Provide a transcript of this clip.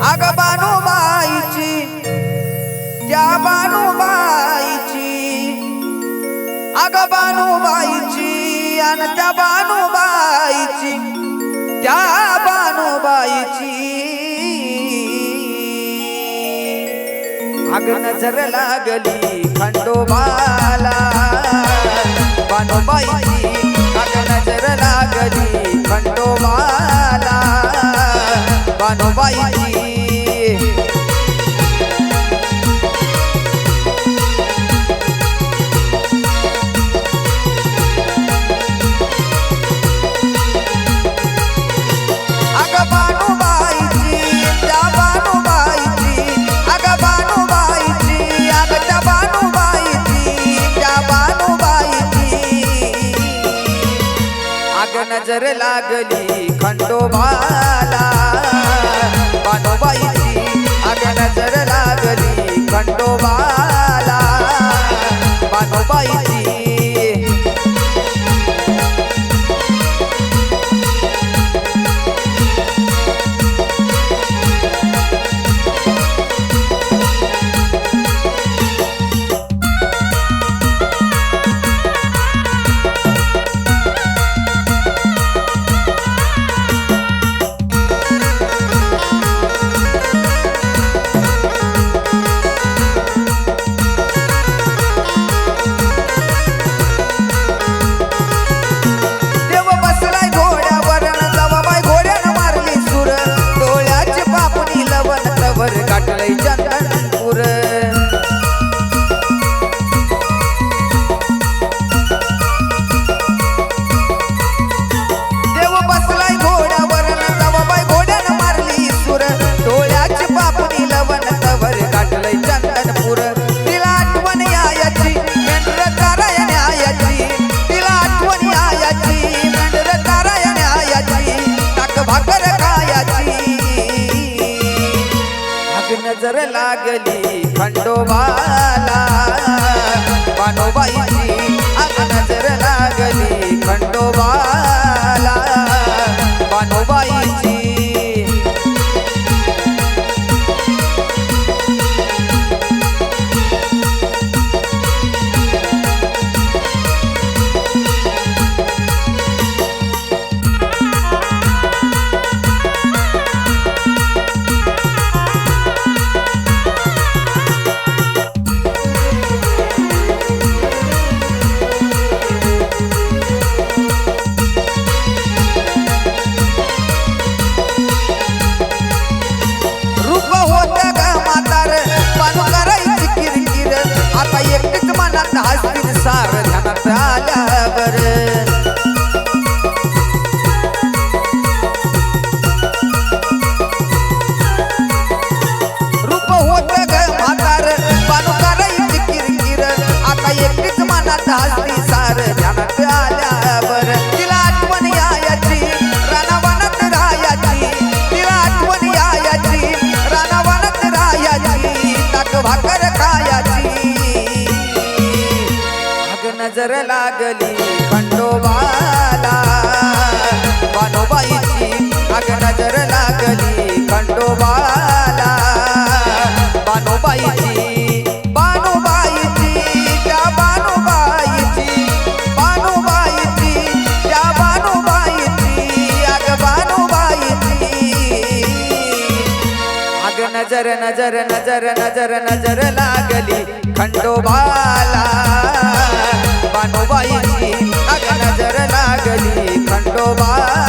अग बानूबाईची त्या बानूबाईची अग बानूबाईची आणि त्या बानूबाईची त्या बानूबाईची अग नजर लागली खंडोबाला बानूबाईची अग नजर लागली खंडोबाला बानूबाईची नजर लागली खंडोबाला बानूबाईची अग नजर लागली खंडोबाला बानूबाईची नजर लागली खंडोबाला बानूबाईची अग नजर लागली खंडोबाला बानूबाईची सार ध्यानात आल्यावर रूप होत ग म्हातार बानू करायची किरकिर आता एकटीच मनात हसती सार ध्यानात आल्यावर तिला आठवण यायची रानावनात राहायची तिला आठवण यायची रानावनात राहायची ताक भाकर खायची नजर लागली खंडोबाला बानूबाईची अग नजर लागली खंडोबाला बानूबाईची बानूबाईची त्या बानूबाईची बानूबाईची त्या बानूबाईची अग बानूबाईची अग नजर नजर नजर नजर नजर लागली खंडोबाला बानूबाईची अग नजर लागली खंडोबाला